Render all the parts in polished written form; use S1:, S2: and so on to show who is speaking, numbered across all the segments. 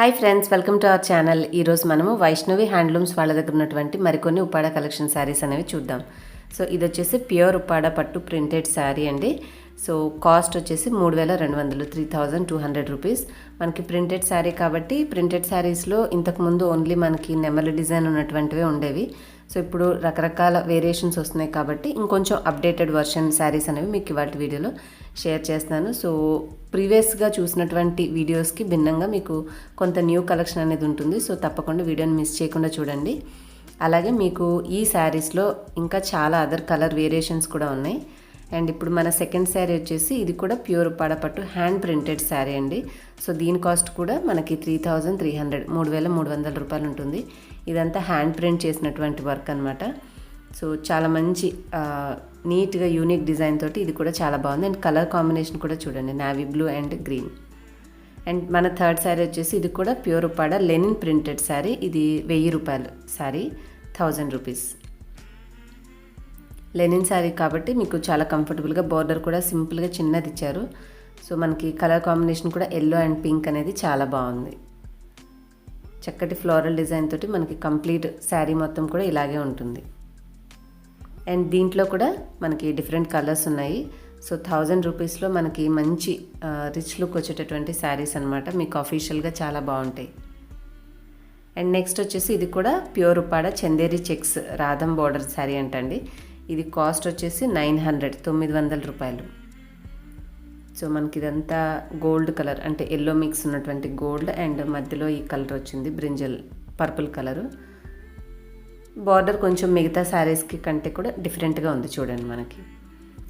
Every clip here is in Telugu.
S1: Hi friends, welcome to our channel. ఈరోజు మనము వైష్ణవి హ్యాండ్లూమ్స్ వాళ్ళ దగ్గర ఉన్నటువంటి మరికొన్ని ఉప్పాడ కలెక్షన్ శారీస్ అనేవి చూద్దాం. సో ఇది వచ్చేసి ప్యూర్ ఉప్పాడ పట్టు ప్రింటెడ్ శారీ అండి. సో కాస్ట్ వచ్చేసి 3200, 3200 రూపీస్. మనకి ప్రింటెడ్ శారీ కాబట్టి ప్రింటెడ్ శారీస్లో ఇంతకుముందు ఓన్లీ మనకి నెమలి డిజైన్ ఉన్నటువంటివే ఉండేవి. సో ఇప్పుడు రకరకాల వేరియేషన్స్ వస్తున్నాయి కాబట్టి ఇంకొంచెం అప్డేటెడ్ వర్షన్ శారీస్ అనేవి మీకు ఇవాళ వీడియోలో షేర్ చేస్తాను. సో ప్రీవియస్గా చూసినటువంటి వీడియోస్కి భిన్నంగా మీకు కొంత న్యూ కలెక్షన్ అనేది ఉంటుంది. సో తప్పకుండా వీడియోని మిస్ చేయకుండా చూడండి. అలాగే మీకు ఈ శారీస్లో ఇంకా చాలా అదర్ కలర్ వేరియేషన్స్ కూడా ఉన్నాయి. అండ్ ఇప్పుడు మన సెకండ్ శారీ వచ్చేసి ఇది కూడా ప్యూర్ ఉప్పాడ పట్టు హ్యాండ్ ప్రింటెడ్ శారీ అండి. సో దీని కాస్ట్ కూడా మనకి 3300, 3300 రూపాయలు ఉంటుంది. ఇదంతా హ్యాండ్ ప్రింట్ చేసినటువంటి వర్క్ అనమాట. సో చాలా మంచి నీట్గా యూనిక్ డిజైన్ తోటి ఇది కూడా చాలా బాగుంది. అండ్ కలర్ కాంబినేషన్ కూడా చూడండి, navy blue and green. And మన థర్డ్ శారీ వచ్చేసి ఇది కూడా pure Uppada Lenin printed sari. ఇది 1000 రూపాయలు శారీ, 1000 రూపీస్. లెనిన్ శారీ కాబట్టి మీకు చాలా కంఫర్టబుల్గా, బార్డర్ కూడా సింపుల్గా చిన్నది ఇచ్చారు. సో మనకి కలర్ కాంబినేషన్ కూడా ఎల్లో అండ్ పింక్ అనేది చాలా బాగుంది. చక్కటి ఫ్లోరల్ డిజైన్ తోటి మనకి కంప్లీట్ శారీ మొత్తం కూడా ఇలాగే ఉంటుంది. అండ్ దీంట్లో కూడా మనకి డిఫరెంట్ కలర్స్ ఉన్నాయి. సో 1000 రూపీస్లో మనకి మంచి రిచ్ లుక్ వచ్చేటటువంటి శారీస్ అనమాట. మీకు అఫీషియల్గా చాలా బాగుంటాయి. అండ్ నెక్స్ట్ వచ్చేసి ఇది కూడా ప్యూర్ ఉప్పాడ చందేరి చెక్స్ రాధం బార్డర్ శారీ అంటండి. ఇది కాస్ట్ వచ్చేసి 900 రూపాయలు. సో మనకి ఇదంతా గోల్డ్ కలర్, అంటే ఎల్లో మిక్స్ ఉన్నటువంటి గోల్డ్ అండ్ మధ్యలో ఈ కలర్ వచ్చింది బ్రింజల్ పర్పుల్ కలరు. బార్డర్ కొంచెం మిగతా శారీస్కి కంటే కూడా డిఫరెంట్గా ఉంది చూడండి మనకి.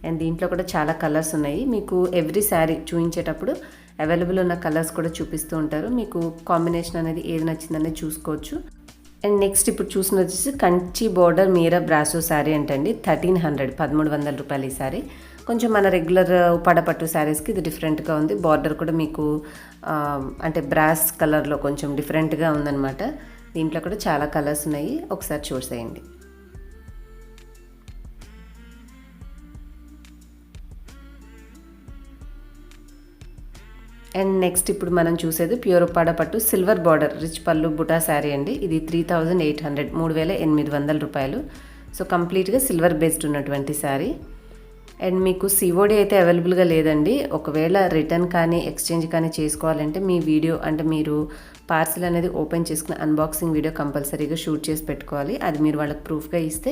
S1: అండ్ దీంట్లో కూడా చాలా కలర్స్ ఉన్నాయి. మీకు ఎవ్రీ శారీ చూపించేటప్పుడు అవైలబుల్ ఉన్న కలర్స్ కూడా చూపిస్తూ ఉంటారు. మీకు కాంబినేషన్ అనేది ఏది నచ్చిందనేది చూసుకోవచ్చు. అండ్ నెక్స్ట్ ఇప్పుడు చూసిన వచ్చేసి కంచి బోర్డర్ మీరా బ్రాసో శారీ అంటండి. 1300 రూపాయలు ఈ శారీ. కొంచెం మన రెగ్యులర్ ఉప్పాడ పట్టు శారీస్కి ఇది డిఫరెంట్గా ఉంది. బార్డర్ కూడా మీకు అంటే బ్రాస్ కలర్లో కొంచెం డిఫరెంట్గా ఉందన్నమాట. దీంట్లో కూడా చాలా కలర్స్ ఉన్నాయి, ఒకసారి చూసేయండి. అండ్ నెక్స్ట్ ఇప్పుడు మనం చూసేది ప్యూర్ ఉప్పాడ పట్టు సిల్వర్ బార్డర్ రిచ్ పళ్ళు బుటా శారీ అండి. ఇది 3800, 3800 రూపాయలు. సో కంప్లీట్గా సిల్వర్ బేస్డ్ ఉన్నటువంటి శారీ. అండ్ మీకు సిఓడి అయితే అవైలబుల్గా లేదండి. ఒకవేళ రిటర్న్ కానీ ఎక్స్చేంజ్ కానీ చేసుకోవాలంటే మీ వీడియో, అంటే మీరు పార్సిల్ అనేది ఓపెన్ చేసుకుని అన్బాక్సింగ్ వీడియో కంపల్సరీగా షూట్ చేసి పెట్టుకోవాలి. అది మీరు వాళ్ళకి ప్రూఫ్గా ఇస్తే,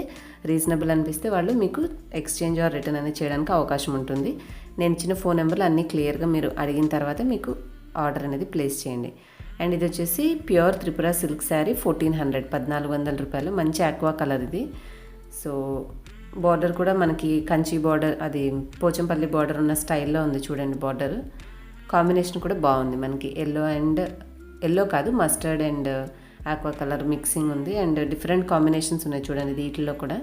S1: రీజనబుల్ అనిపిస్తే వాళ్ళు మీకు ఎక్స్చేంజ్ ఆర్ రిటర్న్ అనేది చేయడానికి అవకాశం ఉంటుంది. నేను ఇచ్చిన ఫోన్ నెంబర్లు అన్నీ క్లియర్గా మీరు అడిగిన తర్వాత మీకు ఆర్డర్ అనేది ప్లేస్ చేయండి. అండ్ ఇది వచ్చేసి ప్యూర్ త్రిపుర సిల్క్ శారీ 1400 రూపాయలు. మంచి ఆక్వా కలర్ ఇది. సో బార్డర్ కూడా మనకి కంచి బార్డర్, అది పోచంపల్లి బార్డర్ ఉన్న స్టైల్లో ఉంది చూడండి. బార్డర్ కాంబినేషన్ కూడా బాగుంది. మనకి ఎల్లో కాదు, mustard and aqua colour mixing ఉంది. అండ్ డిఫరెంట్ కాంబినేషన్స్ ఉన్నాయి చూడండి వీటిల్లో కూడా.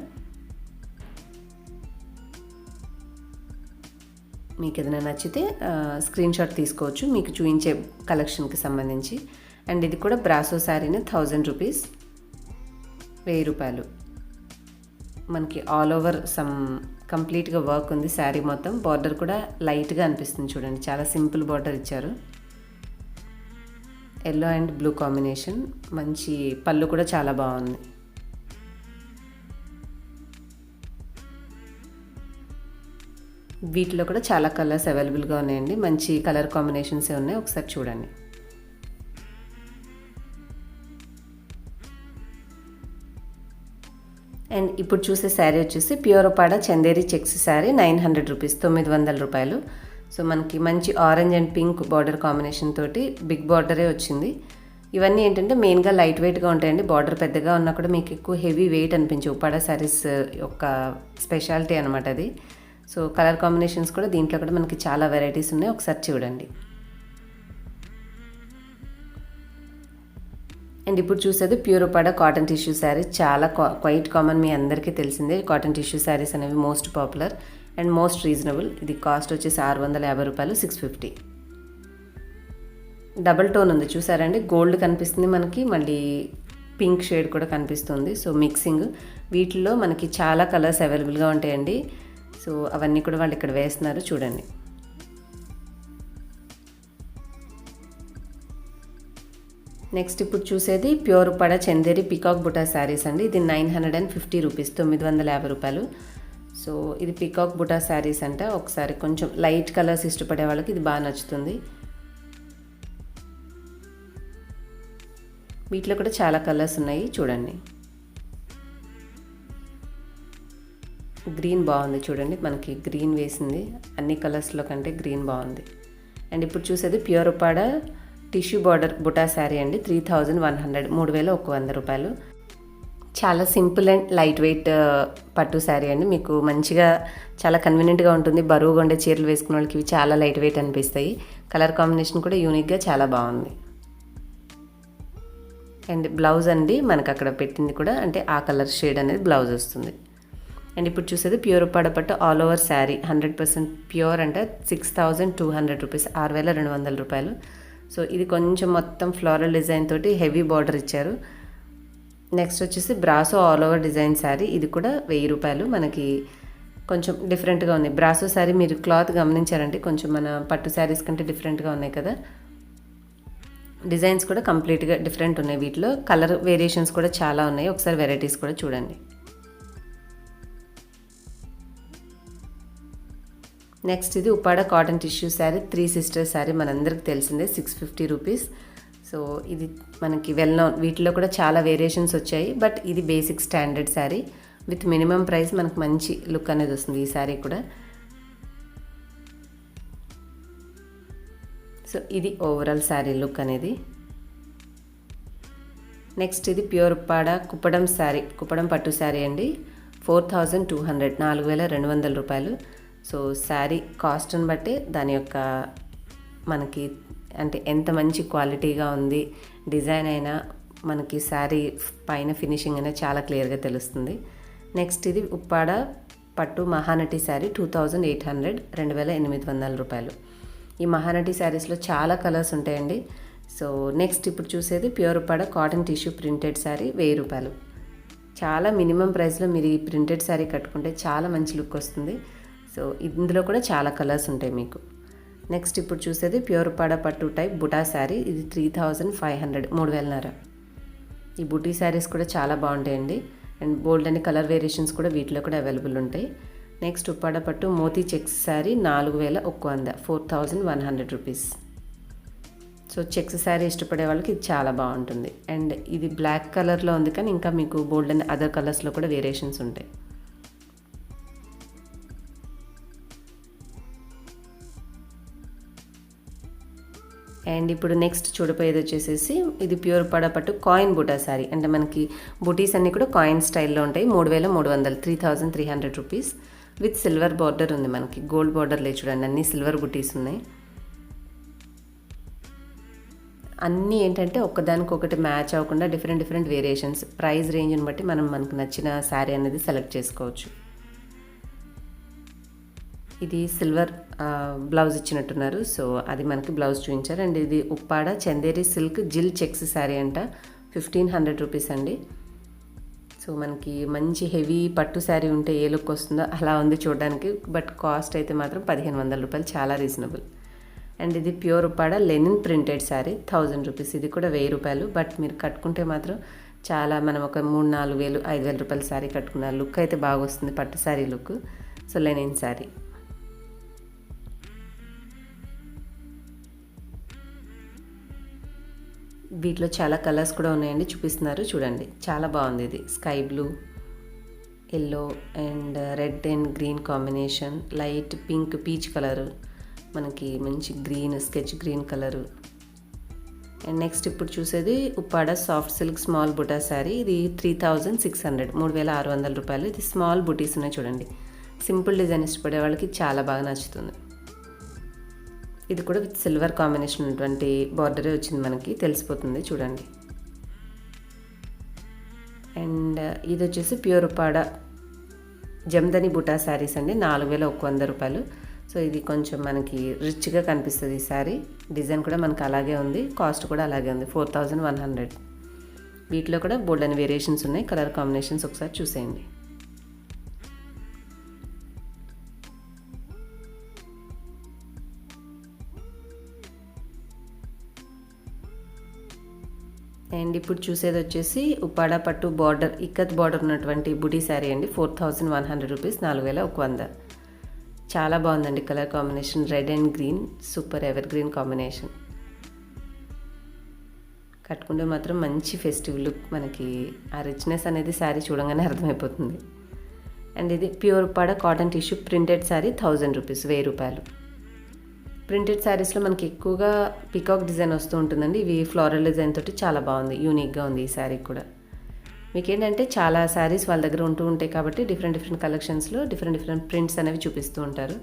S1: మీకు ఏదైనా నచ్చితే స్క్రీన్ షాట్ తీసుకోవచ్చు మీకు చూపించే కలెక్షన్కి సంబంధించి. అండ్ ఇది కూడా బ్రాసో శారీని 1000 రూపీస్, 1000 రూపాయలు. మనకి ఆల్ ఓవర్ సమ్ కంప్లీట్గా వర్క్ ఉంది శారీ మొత్తం. బార్డర్ కూడా లైట్గా అనిపిస్తుంది చూడండి, చాలా సింపుల్ బార్డర్ ఇచ్చారు. Yellow and blue combination. మంచి పళ్ళు కూడా చాలా బాగుంది. వీటిలో కూడా చాలా కలర్స్ అవైలబుల్గా ఉన్నాయండి. మంచి కలర్ కాంబినేషన్సే ఉన్నాయి, ఒకసారి చూడండి. అండ్ ఇప్పుడు చూసే శారీ వచ్చేసి pure Uppada Chanderi checks sari 900 rupees, 900 రూపాయలు. సో మనకి మంచి orange and pink border combination తోటి బిగ్ బార్డరే వచ్చింది. ఇవన్నీ ఏంటంటే మెయిన్గా లైట్ వెయిట్గా ఉంటాయండి. బార్డర్ పెద్దగా ఉన్నా కూడా మీకు ఎక్కువ హెవీ వెయిట్ అనిపించే ఉప్పాడ శారీస్ యొక్క స్పెషాలిటీ అనమాట అది. సో కలర్ కాంబినేషన్స్ కూడా దీంట్లో కూడా మనకి చాలా వెరైటీస్ ఉన్నాయి, ఒకసారి చూడండి. అండ్ ఇప్పుడు చూసేది pure Uppada cotton tissue sari. చాలా క్వైట్ కామన్, మీ అందరికీ తెలిసిందే. కాటన్ టిష్యూ శారీస్ అనేవి most popular and most reasonable. ఇది కాస్ట్ వచ్చేసి 650 రూపాయలు, 650. డబల్ టోన్ ఉంది చూసారండి, గోల్డ్ కనిపిస్తుంది మనకి, మళ్ళీ పింక్ షేడ్ కూడా కనిపిస్తుంది. So mixing. వీటిల్లో మనకి చాలా కలర్స్ అవైలబుల్గా ఉంటాయండి. సో అవన్నీ కూడా వాళ్ళు ఇక్కడ వేస్తున్నారు చూడండి. నెక్స్ట్ ఇప్పుడు చూసేది ప్యూర్ ఉప్పాడ చందేరి పికాక్ బుటా శారీస్ అండి. ఇది 950 రూపీస్, 950 రూపాయలు. సో ఇది పికాక్ బుటా శారీస్ అంట. ఒకసారి కొంచెం లైట్ కలర్స్ ఇష్టపడే వాళ్ళకి ఇది బాగా నచ్చుతుంది. వీటిలో కూడా చాలా కలర్స్ ఉన్నాయి చూడండి. గ్రీన్ బాగుంది చూడండి, మనకి గ్రీన్ వేసింది. అన్ని కలర్స్లో కంటే గ్రీన్ బాగుంది. అండ్ ఇప్పుడు చూసేది pure Uppada tissue border buta sari అండి. 3100, 3100 రూపాయలు. చాలా సింపుల్ అండ్ లైట్ వెయిట్ పట్టు శారీ అండి. మీకు మంచిగా చాలా కన్వీనియంట్గా ఉంటుంది. బరువుగా ఉండే చీరలు వేసుకున్న వాళ్ళకి ఇవి చాలా లైట్ వెయిట్ అనిపిస్తాయి. కలర్ కాంబినేషన్ కూడా యూనిక్గా చాలా బాగుంది. అండ్ బ్లౌజ్ అండి మనకు అక్కడ పెట్టింది కూడా అంటే ఆ కలర్ షేడ్ అనేది బ్లౌజ్ వస్తుంది. అండ్ ఇప్పుడు చూసేది ప్యూర్ ఉప్పాడ పట్టు ఆల్ ఓవర్ శారీ 100% ప్యూర్ అంటే 6200 రూపీస్, 6200 రూపాయలు. సో ఇది కొంచెం మొత్తం ఫ్లోరల్ డిజైన్ తోటి హెవీ బార్డర్ ఇచ్చారు. నెక్స్ట్ వచ్చేసి brasso all over design sari. ఇది కూడా 1000 రూపాయలు. మనకి కొంచెం డిఫరెంట్గా ఉంది. బ్రాసో శారీ మీరు క్లాత్ గమనించారంటే కొంచెం మన పట్టు శారీస్ కంటే డిఫరెంట్గా ఉన్నాయి కదా. డిజైన్స్ కూడా కంప్లీట్గా డిఫరెంట్ ఉన్నాయి. వీటిలో కలర్ వేరియేషన్స్ కూడా చాలా ఉన్నాయి. ఒకసారి వెరైటీస్ కూడా చూడండి. నెక్స్ట్ ఇది Uppada cotton tissue sari 3 sisters sari, మనందరికి తెలిసిందే, 650 రూపీస్. సో ఇది మనకి వెల్ నోన్. వీటిలో కూడా చాలా వేరియేషన్స్ వచ్చాయి, బట్ ఇది basic standard sari with minimum price. మనకు మంచి లుక్ అనేది వస్తుంది ఈ శారీ కూడా. సో ఇది ఓవరాల్ శారీ లుక్ అనేది. నెక్స్ట్ ఇది ప్యూర్ ఉప్పాడ కుప్పడం శారీ, కుప్పడం పట్టు శారీ అండి. 4200, 4200 రూపాయలు. సో శారీ కాస్ట్ని బట్టి దాని యొక్క మనకి అంటే ఎంత మంచి క్వాలిటీగా ఉంది, డిజైన్ అయినా మనకి శారీ పైన ఫినిషింగ్ అనేది చాలా క్లియర్గా తెలుస్తుంది. నెక్స్ట్ ఇది ఉప్పాడ పట్టు మహానటి శారీ 2800, 2800 రూపాయలు. ఈ మహానటి శారీస్లో చాలా కలర్స్ ఉంటాయండి. సో నెక్స్ట్ ఇప్పుడు చూసేది pure Uppada cotton tissue printed sari 1000 రూపాయలు. చాలా మినిమం ప్రైస్లో మీరు ఈ ప్రింటెడ్ శారీ కట్టుకుంటే చాలా మంచి లుక్ వస్తుంది. సో ఇందులో కూడా చాలా కలర్స్ ఉంటాయి మీకు. నెక్స్ట్ ఇప్పుడు చూసేది ప్యూర్ ఉప్పాడ పట్టు టైప్ బుటా శారీ. ఇది 3500, 3500. ఈ బుటీ శారీస్ కూడా చాలా బాగుంటాయండి. అండ్ బోల్డ్ అనే కలర్ వేరియేషన్స్ కూడా వీటిలో కూడా అవైలబుల్ ఉంటాయి. Next Uppada pattu moti checks sari 4100, 4100 rupees. So checks sari ఇష్టపడే వాళ్ళకి ఇది చాలా బాగుంటుంది. అండ్ ఇది బ్లాక్ కలర్లో ఉంది, కానీ ఇంకా మీకు బోల్డ్ అండ్ అదర్ కలర్స్లో కూడా వేరియేషన్స్ ఉంటాయి. అండ్ ఇప్పుడు నెక్స్ట్ చూడపోయేది వచ్చేసేసి ఇది ప్యూర్ ఉప్పాడ పట్టు కాయిన్ బుటా శారీ. అంటే మనకి బుటీస్ అన్నీ కూడా కాయిన్ స్టైల్లో ఉంటాయి. 3300, 3300 రూపీస్ విత్ సిల్వర్ బార్డర్ ఉంది. మనకి గోల్డ్ బార్డర్ లేదు చూడండి, అన్ని సిల్వర్ బుటీస్ ఉన్నాయి. అన్నీ ఏంటంటే ఒకదానికొకటి మ్యాచ్ అవ్వకుండా డిఫరెంట్ వేరియేషన్స్. ప్రైస్ రేంజ్ని బట్టి మనకు నచ్చిన శారీ అనేది సెలెక్ట్ చేసుకోవచ్చు. ఇది సిల్వర్ బ్లౌజ్ ఇచ్చినట్టున్నారు. సో అది మనకి బ్లౌజ్ చూపించారు. అండ్ ఇది ఉప్పాడ చందేరి సిల్క్ జిల్ చెక్స్ శారీ అంట. 1500 రూపీస్ అండి. సో మనకి మంచి హెవీ పట్టు శారీ ఉంటే ఏ లుక్ వస్తుందో అలా ఉంది చూడడానికి. బట్ కాస్ట్ అయితే మాత్రం 1500 రూపాయలు, చాలా రీజనబుల్. అండ్ ఇది pure Uppada Lenin printed sari 1000 rupees. ఇది కూడా 1000 రూపాయలు. బట్ మీరు కట్టుకుంటే మాత్రం చాలా మనం ఒక 3,000, 4,000, 5,000 రూపాయల శారీ కట్టుకున్న లుక్ అయితే బాగా వస్తుంది, పట్టు sari look. So Lenin sari. వీటిలో చాలా కలర్స్ కూడా ఉన్నాయండి, చూపిస్తున్నారు చూడండి. చాలా బాగుంది. ఇది sky blue, yellow and red and green combination, light pink peach colour, మనకి మంచి green sketch green colour. And next ఇప్పుడు చూసేది Uppada soft silk small buta sari. ఇది 3600, 3600 రూపాయలు. ఇది స్మాల్ బుటీస్ ఉన్నాయి చూడండి. సింపుల్ డిజైన్ ఇష్టపడే వాళ్ళకి చాలా బాగా నచ్చుతుంది. ఇది కూడా విత్ సిల్వర్ కాంబినేషన్ ఉన్నటువంటి బార్డరే వచ్చింది, మనకి తెలిసిపోతుంది చూడండి. అండ్ ఇది వచ్చేసి ప్యూర్ ఉప్పాడ జమ్దని బుటా శారీస్ అండి. 4100 రూపాయలు. సో ఇది కొంచెం మనకి రిచ్గా కనిపిస్తుంది ఈ శారీ. డిజైన్ కూడా మనకి అలాగే ఉంది, కాస్ట్ కూడా అలాగే ఉంది, 4100. వీటిలో కూడా బోల్డ్ అని వేరియేషన్స్ ఉన్నాయి. కలర్ కాంబినేషన్స్ ఒకసారి చూసేయండి. అండ్ ఇప్పుడు చూసేది వచ్చేసి ఉప్పాడ పట్టు బార్డర్ ఇక్కత్ బార్డర్ ఉన్నటువంటి బుటీ శారీ అండి. 4100 రూపీస్, 4100. చాలా బాగుందండి colour combination. Red and green super ever green combination. కట్టుకుంటే మాత్రం మంచి ఫెస్టివ్ లుక్. మనకి ఆ రిచ్నెస్ అనేది శారీ చూడంగానే అర్థమైపోతుంది. అండ్ ఇది pure Uppada cotton tissue printed sari 1000 rupees, 1000 రూపాయలు. ప్రింటెడ్ శారీస్లో మనకి ఎక్కువగా పికాక్ డిజైన్ వస్తూ ఉంటుందండి. ఇవి ఫ్లోరల్ డిజైన్ తోటి చాలా బాగుంది, యూనిక్గా ఉంది ఈ శారీ కూడా. మీకు ఏంటంటే చాలా శారీస్ వాళ్ళ దగ్గర ఉంటూ ఉంటాయి కాబట్టి డిఫరెంట్ కలెక్షన్స్లో డిఫరెంట్ ప్రింట్స్ అనేవి చూపిస్తూ ఉంటారు.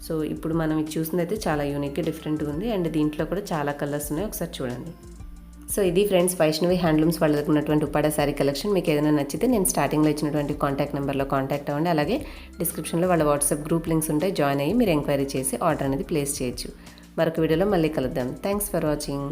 S1: సో ఇప్పుడు మనం ఇది చూసిందైతే చాలా యూనిక్గా డిఫరెంట్గా ఉంది. అండ్ దీంట్లో కూడా చాలా కలర్స్ ఉన్నాయి, ఒకసారి చూడండి. సో ఇది ఫ్రెండ్స్ వైష్ణవి హ్యాండ్లూమ్స్ వాళ్ళ దగ్గర ఉన్నటువంటి ఉప్పాడ శారీ కలెక్షన్. మీకు ఏదైనా నచ్చితే నేను స్టార్టింగ్లో ఇచ్చినటువంటి కాంటాక్ట్ నెంబర్లో కాంటాక్ట్ అవ్వండి. అలాగే డిస్క్రిప్షన్లో వాళ్ళ వాట్సాప్ గ్రూప్ లింక్స్ ఉంటాయి, జాయిన్ అయ్యి మీరు ఎంక్వైరీ చేసి ఆర్డర్ అనేది ప్లేస్ చేయొచ్చు. మరొక వీడియోలో మళ్ళీ కలుద్దాం. Thanks for watching.